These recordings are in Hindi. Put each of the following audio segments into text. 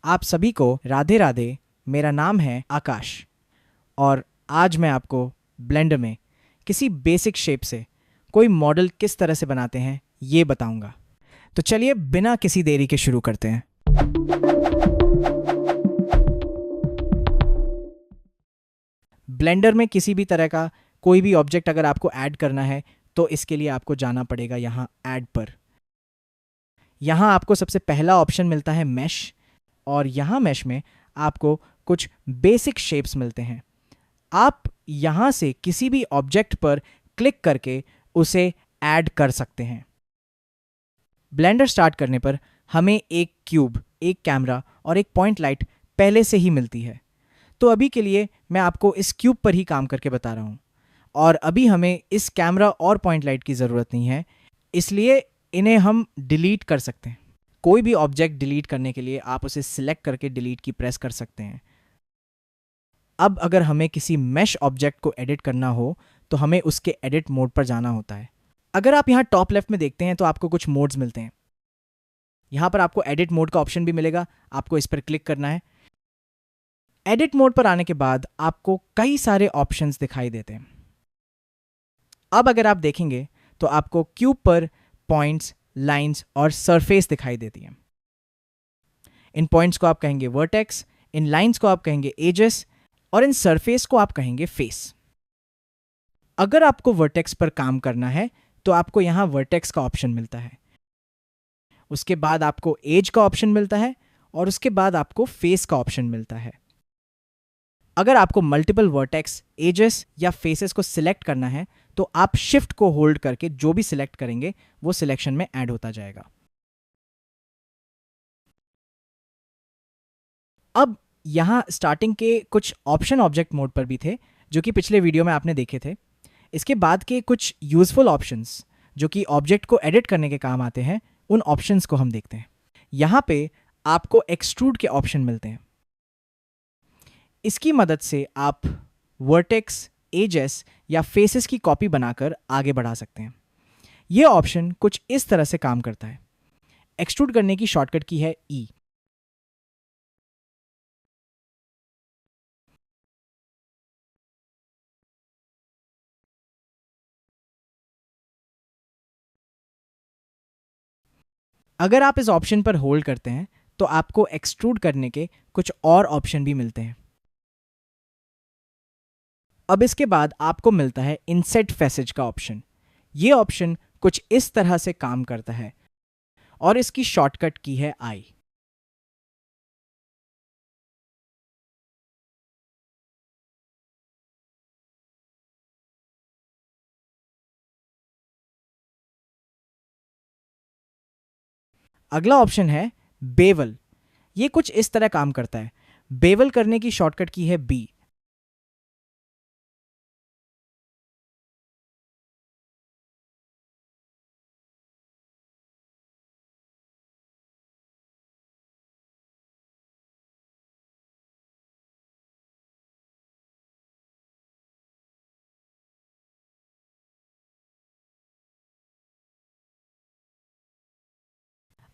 आप सभी को राधे राधे। मेरा नाम है आकाश और आज मैं आपको ब्लेंडर में किसी बेसिक शेप से कोई मॉडल किस तरह से बनाते हैं ये बताऊंगा। तो चलिए बिना किसी देरी के शुरू करते हैं। ब्लेंडर में किसी भी तरह का कोई भी ऑब्जेक्ट अगर आपको ऐड करना है तो इसके लिए आपको जाना पड़ेगा यहाँ ऐड पर। यहाँ आपको सबसे पहला ऑप्शन मिलता है मैश और यहाँ मैश में आपको कुछ बेसिक शेप्स मिलते हैं। आप यहाँ से किसी भी ऑब्जेक्ट पर क्लिक करके उसे ऐड कर सकते हैं। ब्लेंडर स्टार्ट करने पर हमें एक क्यूब, एक कैमरा और एक पॉइंट लाइट पहले से ही मिलती है। तो अभी के लिए मैं आपको इस क्यूब पर ही काम करके बता रहा हूँ और अभी हमें इस कैमरा और पॉइंट लाइट की ज़रूरत नहीं है, इसलिए इन्हें हम डिलीट कर सकते हैं। कोई भी ऑब्जेक्ट डिलीट करने के लिए आप उसे सिलेक्ट करके डिलीट की प्रेस कर सकते हैं। अब अगर हमें किसी मैश ऑब्जेक्ट को एडिट करना हो तो हमें उसके एडिट मोड पर जाना होता है। अगर आप यहाँ टॉप लेफ्ट में देखते हैं तो आपको कुछ मोड्स मिलते हैं। यहाँ पर आपको एडिट मोड का ऑप्शन भी मिलेगा, आपको इस पर क्लिक करना है। एडिट मोड पर आने के बाद आपको कई सारे ऑप्शंस दिखाई देते हैं। अब अगर आप देखेंगे तो आपको क्यूब पर पॉइंट्स, लाइंस और सरफेस दिखाई देती हैं। इन पॉइंट्स को आप कहेंगे वर्टेक्स, इन लाइंस को आप कहेंगे एजेस और इन सरफेस को आप कहेंगे फेस। अगर आपको वर्टेक्स पर काम करना है तो आपको यहां वर्टेक्स का ऑप्शन मिलता है, उसके बाद आपको एज का ऑप्शन मिलता है और उसके बाद आपको फेस का ऑप्शन मिलता है। अगर आपको मल्टीपल वर्टेक्स, एजेस या फेसेस को सिलेक्ट करना है तो आप शिफ्ट को होल्ड करके जो भी सिलेक्ट करेंगे वो सिलेक्शन में ऐड होता जाएगा। अब यहां स्टार्टिंग के कुछ ऑप्शन ऑब्जेक्ट मोड पर भी थे जो कि पिछले वीडियो में आपने देखे थे। इसके बाद के कुछ यूजफुल ऑप्शंस जो कि ऑब्जेक्ट को एडिट करने के काम आते हैं, उन ऑप्शंस को हम देखते हैं। यहां पे आपको एक्सट्रूड के ऑप्शन मिलते हैं। इसकी मदद से आप वर्टेक्स, एजेस या फेसेस की कॉपी बनाकर आगे बढ़ा सकते हैं। यह ऑप्शन कुछ इस तरह से काम करता है। एक्सट्रूड करने की शॉर्टकट की है ई। अगर आप इस ऑप्शन पर होल्ड करते हैं तो आपको एक्सट्रूड करने के कुछ और ऑप्शन भी मिलते हैं। अब इसके बाद आपको मिलता है इंसेट फैसेज का ऑप्शन। यह ऑप्शन कुछ इस तरह से काम करता है और इसकी शॉर्टकट की है आई। अगला ऑप्शन है बेवल। यह कुछ इस तरह काम करता है। बेवल करने की शॉर्टकट की है बी।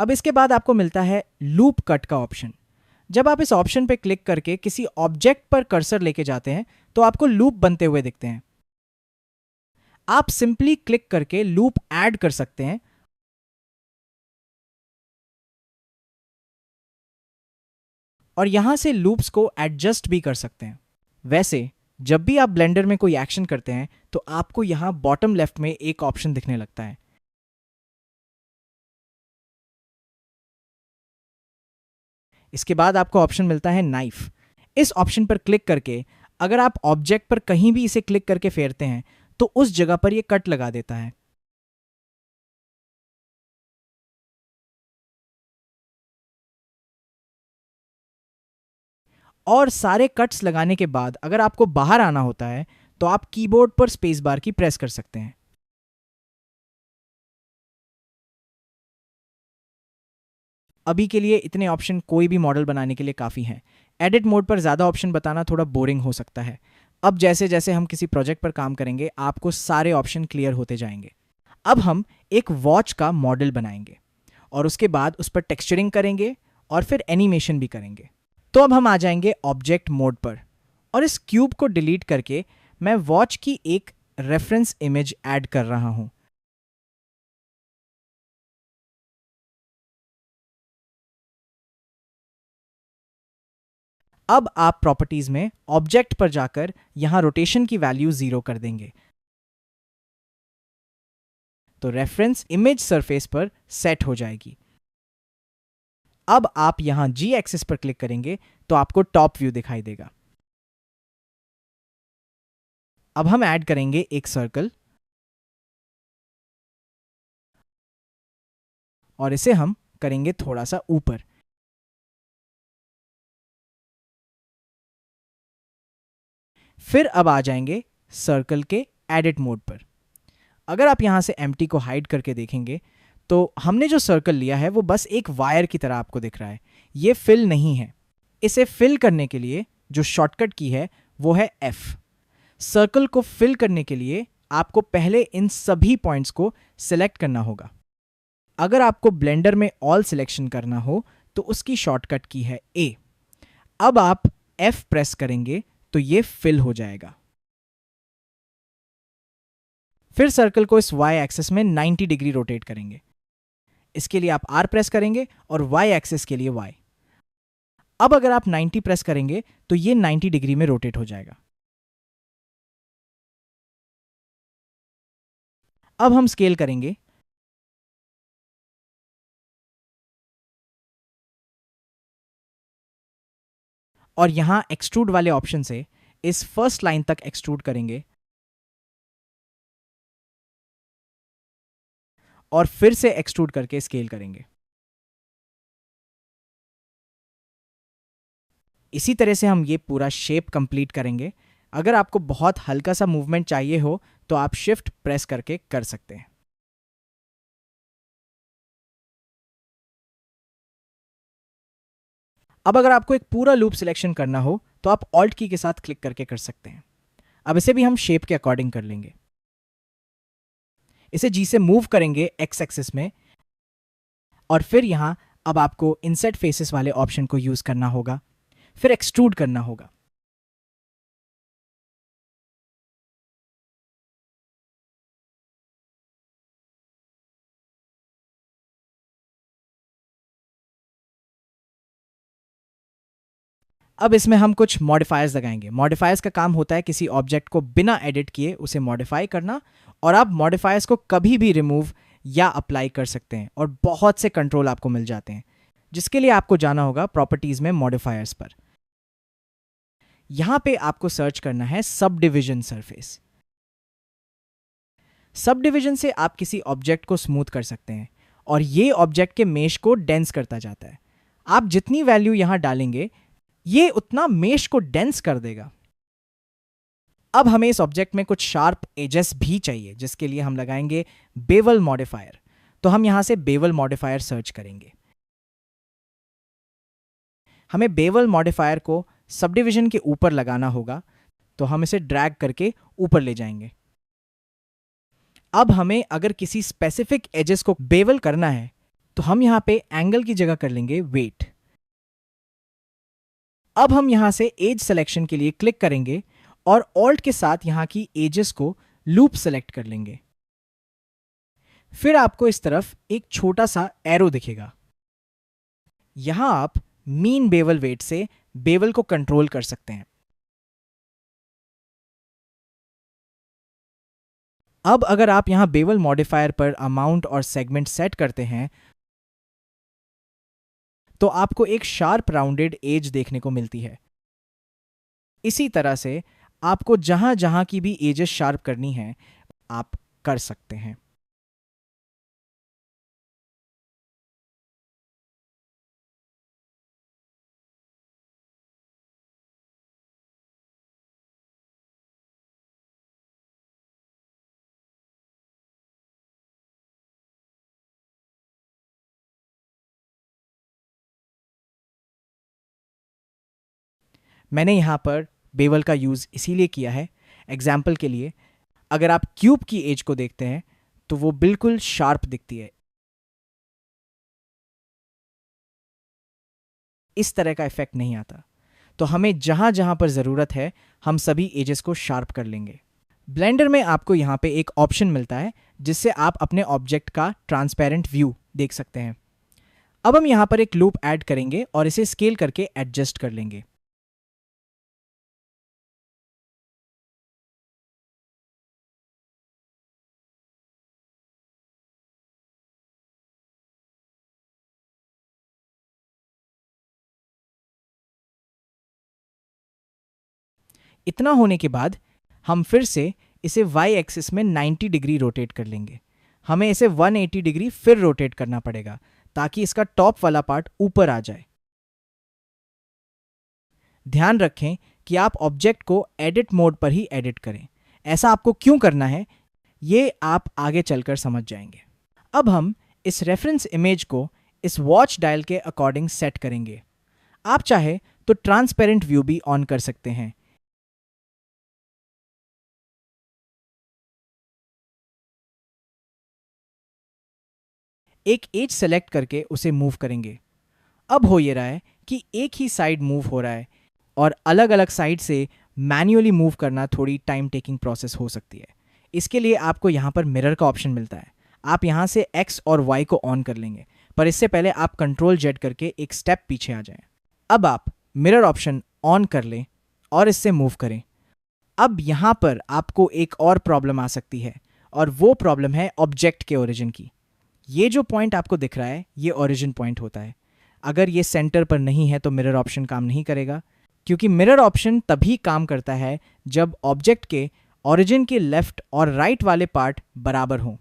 अब इसके बाद आपको मिलता है लूप कट का ऑप्शन। जब आप इस ऑप्शन पर क्लिक करके किसी ऑब्जेक्ट पर कर्सर लेके जाते हैं तो आपको लूप बनते हुए दिखते हैं। आप सिंपली क्लिक करके लूप ऐड कर सकते हैं और यहां से लूप्स को एडजस्ट भी कर सकते हैं। वैसे जब भी आप ब्लेंडर में कोई एक्शन करते हैं तो आपको यहां बॉटम लेफ्ट में एक ऑप्शन दिखने लगता है। इसके बाद आपको ऑप्शन मिलता है नाइफ। इस ऑप्शन पर क्लिक करके अगर आप ऑब्जेक्ट पर कहीं भी इसे क्लिक करके फेरते हैं तो उस जगह पर यह कट लगा देता है। और सारे कट्स लगाने के बाद अगर आपको बाहर आना होता है तो आप कीबोर्ड पर स्पेस बार की प्रेस कर सकते हैं। अभी के लिए इतने ऑप्शन कोई भी मॉडल बनाने के लिए काफ़ी हैं। एडिट मोड पर ज़्यादा ऑप्शन बताना थोड़ा बोरिंग हो सकता है। अब जैसे जैसे हम किसी प्रोजेक्ट पर काम करेंगे आपको सारे ऑप्शन क्लियर होते जाएंगे। अब हम एक वॉच का मॉडल बनाएंगे और उसके बाद उस पर टेक्सचरिंग करेंगे और फिर एनिमेशन भी करेंगे। तो अब हम आ जाएंगे ऑब्जेक्ट मोड पर और इस क्यूब को डिलीट करके मैं वॉच की एक रेफरेंस इमेज ऐड कर रहा हूं। अब आप प्रॉपर्टीज में ऑब्जेक्ट पर जाकर यहां रोटेशन की वैल्यू 0 कर देंगे, तो रेफरेंस इमेज सरफेस पर सेट हो जाएगी। अब आप यहां जी एक्सिस पर क्लिक करेंगे तो आपको टॉप व्यू दिखाई देगा। अब हम ऐड करेंगे एक सर्कल और इसे हम करेंगे थोड़ा सा ऊपर। फिर अब आ जाएंगे सर्कल के एडिट मोड पर। अगर आप यहां से एम्प्टी को हाइड करके देखेंगे तो हमने जो सर्कल लिया है वो बस एक वायर की तरह आपको दिख रहा है, ये फिल नहीं है। इसे फिल करने के लिए जो शॉर्टकट की है वो है F। सर्कल को फिल करने के लिए आपको पहले इन सभी पॉइंट्स को सिलेक्ट करना होगा। अगर आपको ब्लेंडर में ऑल सिलेक्शन करना हो तो उसकी शॉर्टकट की है A। अब आप F प्रेस करेंगे तो ये फिल हो जाएगा। फिर सर्कल को इस Y एक्सिस में 90 डिग्री रोटेट करेंगे। इसके लिए आप R प्रेस करेंगे और Y एक्सिस के लिए Y। अब अगर आप 90 प्रेस करेंगे तो ये 90 डिग्री में रोटेट हो जाएगा। अब हम स्केल करेंगे। और यहां एक्सट्रूड वाले ऑप्शन से इस फर्स्ट लाइन तक एक्सट्रूड करेंगे और फिर से एक्सट्रूड करके स्केल करेंगे। इसी तरह से हम ये पूरा शेप कंप्लीट करेंगे। अगर आपको बहुत हल्का सा मूवमेंट चाहिए हो तो आप शिफ्ट प्रेस करके कर सकते हैं। अब अगर आपको एक पूरा लूप सिलेक्शन करना हो तो आप ऑल्ट की के साथ क्लिक करके कर सकते हैं। अब इसे भी हम शेप के अकॉर्डिंग कर लेंगे। इसे जी से मूव करेंगे एक्स एक्सिस में और फिर यहां अब आपको इंसर्ट फेसेस वाले ऑप्शन को यूज करना होगा, फिर एक्सट्रूड करना होगा। अब इसमें हम कुछ मॉडिफायर्स लगाएंगे। मॉडिफायर्स का काम होता है किसी ऑब्जेक्ट को बिना एडिट किए उसे मॉडिफाई करना, और आप मॉडिफायर्स को कभी भी रिमूव या अप्लाई कर सकते हैं और बहुत से कंट्रोल आपको मिल जाते हैं, जिसके लिए आपको जाना होगा प्रॉपर्टीज में मॉडिफायर्स पर। यहां पे आपको सर्च करना है sub division surface. Sub division से आप किसी ऑब्जेक्ट को स्मूथ कर सकते हैं और ये ऑब्जेक्ट के मेश को डेंस करता जाता है। आप जितनी वैल्यू यहां डालेंगे ये उतना मेश को डेंस कर देगा। अब हमें इस ऑब्जेक्ट में कुछ शार्प एजेस भी चाहिए, जिसके लिए हम लगाएंगे बेवल मॉडिफायर। तो हम यहां से बेवल मॉडिफायर सर्च करेंगे। हमें बेवल मॉडिफायर को सब डिविजन के ऊपर लगाना होगा, तो हम इसे ड्रैग करके ऊपर ले जाएंगे। अब हमें अगर किसी स्पेसिफिक एजेस को बेवल करना है तो हम यहां पे एंगल की जगह कर लेंगे वेट। अब हम यहां से एज सिलेक्शन के लिए क्लिक करेंगे और ऑल्ट के साथ यहां की एजेस को लूप सेलेक्ट कर लेंगे। फिर आपको इस तरफ एक छोटा सा एरो दिखेगा। यहां आप मीन बेवल वेट से बेवल को कंट्रोल कर सकते हैं। अब अगर आप यहां बेवल मॉडिफायर पर अमाउंट और सेगमेंट सेट करते हैं तो आपको एक शार्प राउंडेड एज देखने को मिलती है। इसी तरह से आपको जहां जहां की भी एजेस शार्प करनी है आप कर सकते हैं। मैंने यहां पर बेवल का यूज इसीलिए किया है एग्जाम्पल के लिए। अगर आप क्यूब की एज को देखते हैं तो वो बिल्कुल शार्प दिखती है। इस तरह का इफेक्ट नहीं आता। तो हमें जहाँ जहाँ पर ज़रूरत है हम सभी एजेस को शार्प कर लेंगे। ब्लेंडर में आपको यहाँ पे एक ऑप्शन मिलता है जिससे आप अपने ऑब्जेक्ट का ट्रांसपेरेंट व्यू देख सकते हैं। अब हम यहाँ पर एक लूप ऐड करेंगे और इसे स्केल करके एडजस्ट कर लेंगे। इतना होने के बाद हम फिर से इसे y एक्सिस में 90 डिग्री रोटेट कर लेंगे। हमें इसे 180 डिग्री फिर रोटेट करना पड़ेगा ताकि इसका टॉप वाला पार्ट ऊपर आ जाए। ध्यान रखें कि आप ऑब्जेक्ट को एडिट मोड पर ही एडिट करें। ऐसा आपको क्यों करना है ये आप आगे चलकर समझ जाएंगे। अब हम इस रेफरेंस इमेज को इस वॉच डायल के अकॉर्डिंग सेट करेंगे। आप चाहे तो ट्रांसपेरेंट व्यू भी ऑन कर सकते हैं। एक एज सेलेक्ट करके उसे मूव करेंगे। अब हो ये रहा है कि एक ही साइड मूव हो रहा है और अलग अलग साइड से मैन्युअली मूव करना थोड़ी टाइम टेकिंग प्रोसेस हो सकती है। इसके लिए आपको यहाँ पर मिरर का ऑप्शन मिलता है। आप यहाँ से X और Y को ऑन कर लेंगे, पर इससे पहले आप कंट्रोल जेड करके एक स्टेप पीछे आ जाएं। अब आप मिरर ऑप्शन ऑन कर लें और इससे मूव करें। अब यहाँ पर आपको एक और प्रॉब्लम आ सकती है और वो प्रॉब्लम है ऑब्जेक्ट के ओरिजिन की। ये जो पॉइंट आपको दिख रहा है ये ओरिजिन पॉइंट होता है। अगर ये सेंटर पर नहीं है तो मिरर ऑप्शन काम नहीं करेगा, क्योंकि मिरर ऑप्शन तभी काम करता है जब ऑब्जेक्ट के ओरिजिन के लेफ्ट और राइट वाले पार्ट बराबर हों।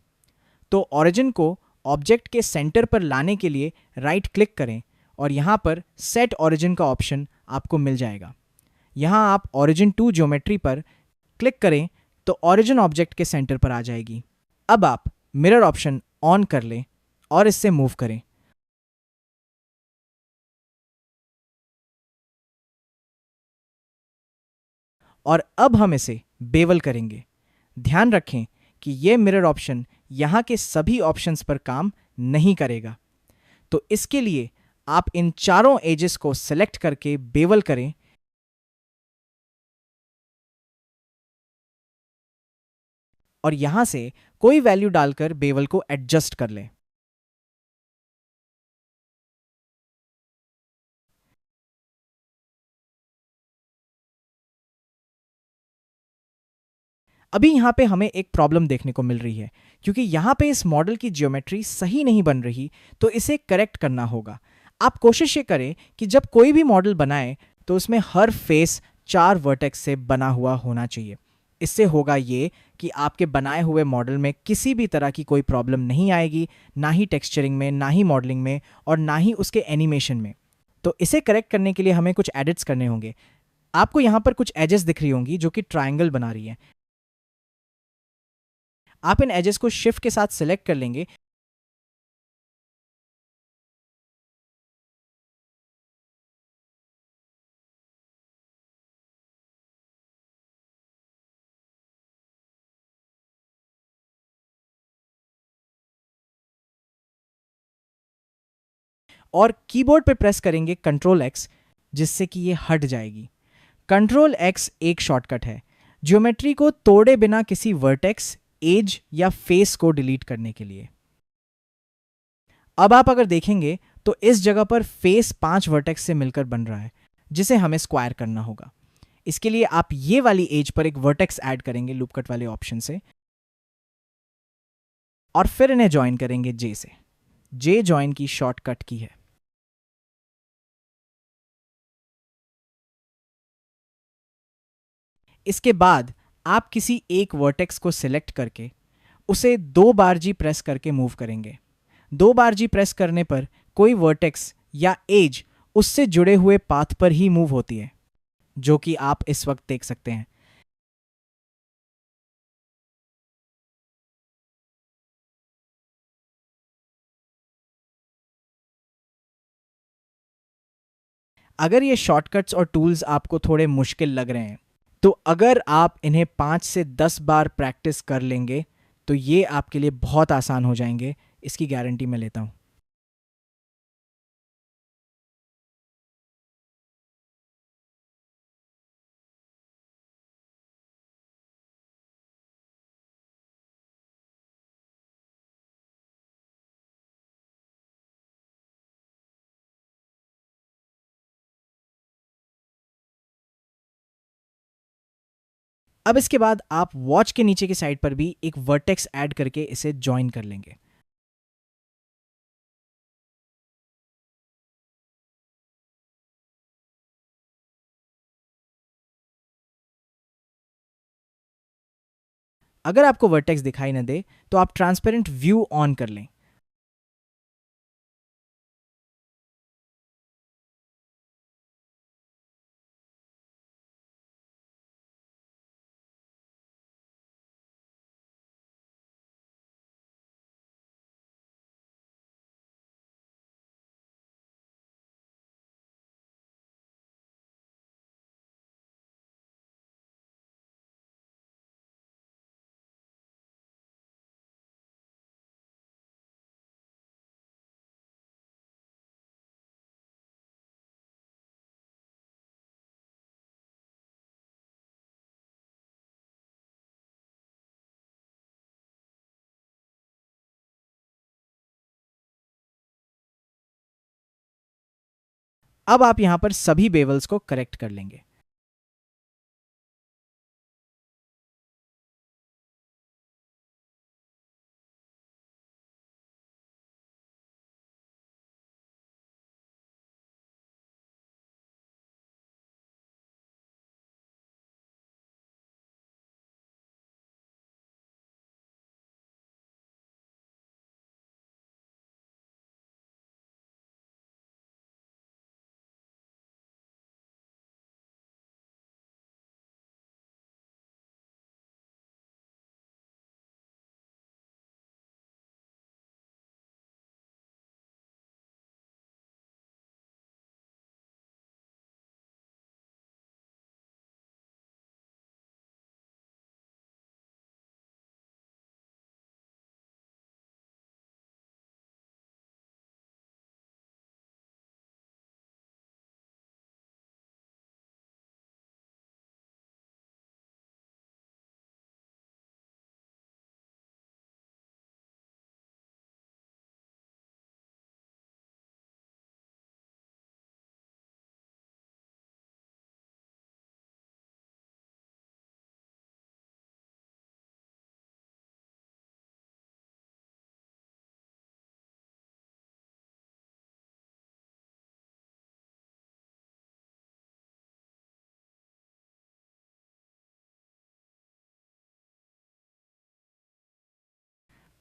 तो ओरिजिन को ऑब्जेक्ट के सेंटर पर लाने के लिए राइट क्लिक करें और यहाँ पर सेट ओरिजिन का ऑप्शन आपको मिल जाएगा। यहाँ आप ओरिजिन टू ज्योमेट्री पर क्लिक करें तो ओरिजिन ऑब्जेक्ट के सेंटर पर आ जाएगी। अब आप मिरर ऑप्शन ऑन कर लें और इससे मूव करें। और अब हम इसे बेवल करेंगे। ध्यान रखें कि यह मिरर ऑप्शन यहाँ के सभी ऑप्शंस पर काम नहीं करेगा। तो इसके लिए आप इन चारों एजेस को सेलेक्ट करके बेवल करें और यहां से कोई वैल्यू डालकर बेवल को एडजस्ट कर लें। अभी यहाँ पे हमें एक प्रॉब्लम देखने को मिल रही है, क्योंकि यहाँ पे इस मॉडल की ज्योमेट्री सही नहीं बन रही, तो इसे करेक्ट करना होगा। आप कोशिश ये करें कि जब कोई भी मॉडल बनाए तो उसमें हर फेस 4 वर्टेक्स से बना हुआ होना चाहिए। इससे होगा ये कि आपके बनाए हुए मॉडल में किसी भी तरह की कोई प्रॉब्लम नहीं आएगी, ना ही टेक्सचरिंग में, ना ही मॉडलिंग में और ना ही उसके एनिमेशन में। तो इसे करेक्ट करने के लिए हमें कुछ एडिट्स करने होंगे। आपको यहाँ पर कुछ एजेस दिख रही होंगी जो कि ट्राइंगल बना रही है। आप इन एजेस को शिफ्ट के साथ सिलेक्ट कर लेंगे और कीबोर्ड पे प्रेस करेंगे कंट्रोल एक्स, जिससे कि ये हट जाएगी। कंट्रोल एक्स एक शॉर्टकट है ज्योमेट्री को तोड़े बिना किसी वर्टेक्स, एज या फेस को डिलीट करने के लिए। अब आप अगर देखेंगे तो इस जगह पर फेस 5 वर्टेक्स से मिलकर बन रहा है, जिसे हमें स्क्वायर करना होगा। इसके लिए आप ये वाली एज पर एक वर्टेक्स ऐड करेंगे लूप कट वाले ऑप्शन से और फिर इन्हें ज्वाइन करेंगे जे से। जे ज्वाइन की शॉर्टकट की है। इसके बाद आप किसी एक वर्टेक्स को सिलेक्ट करके उसे 2 बार जी प्रेस करके मूव करेंगे। 2 बार जी प्रेस करने पर कोई वर्टेक्स या एज उससे जुड़े हुए पाथ पर ही मूव होती है, जो कि आप इस वक्त देख सकते हैं। अगर ये शॉर्टकट्स और टूल्स आपको थोड़े मुश्किल लग रहे हैं, तो अगर आप इन्हें 5 से 10 बार प्रैक्टिस कर लेंगे तो ये आपके लिए बहुत आसान हो जाएंगे। इसकी गारंटी मैं लेता हूँ। अब इसके बाद आप वॉच के नीचे की साइड पर भी एक वर्टेक्स ऐड करके इसे ज्वाइन कर लेंगे। अगर आपको वर्टेक्स दिखाई न दे तो आप ट्रांसपेरेंट व्यू ऑन कर लें। अब आप यहां पर सभी बेवल्स को करेक्ट कर लेंगे।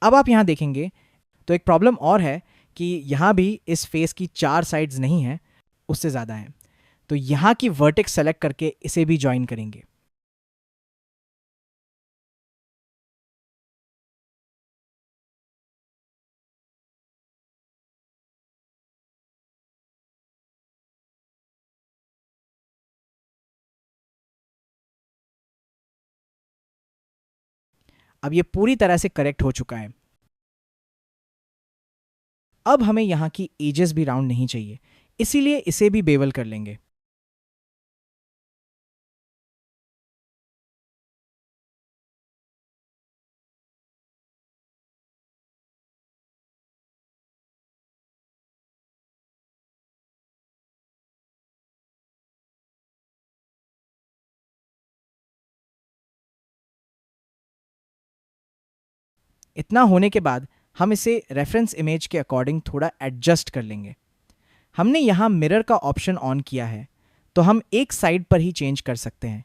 अब आप यहां देखेंगे तो एक प्रॉब्लम और है कि यहां भी इस फेस की 4 साइड्स नहीं है, उससे ज़्यादा है। तो यहां की वर्टेक्स सेलेक्ट करके इसे भी ज्वाइन करेंगे। अब ये पूरी तरह से करेक्ट हो चुका है। अब हमें यहां की एजेस भी राउंड नहीं चाहिए, इसीलिए इसे भी बेवल कर लेंगे। इतना होने के बाद हम इसे रेफरेंस इमेज के अकॉर्डिंग थोड़ा एडजस्ट कर लेंगे। हमने यहां मिरर का ऑप्शन ऑन किया है, तो हम एक साइड पर ही चेंज कर सकते हैं।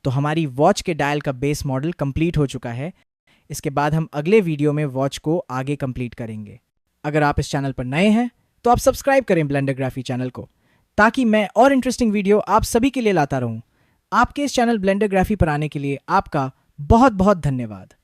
तो हमारी वॉच के डायल का बेस मॉडल कंप्लीट हो चुका है। इसके बाद हम अगले वीडियो में वॉच को आगे कंप्लीट करेंगे। अगर आप इस चैनल पर नए हैं तो आप सब्सक्राइब करें ब्लेंडरग्राफी चैनल को, ताकि मैं और इंटरेस्टिंग वीडियो आप सभी के लिए लाता रहूं। आपके इस चैनल ब्लेंडरग्राफी पर आने के लिए आपका बहुत बहुत धन्यवाद।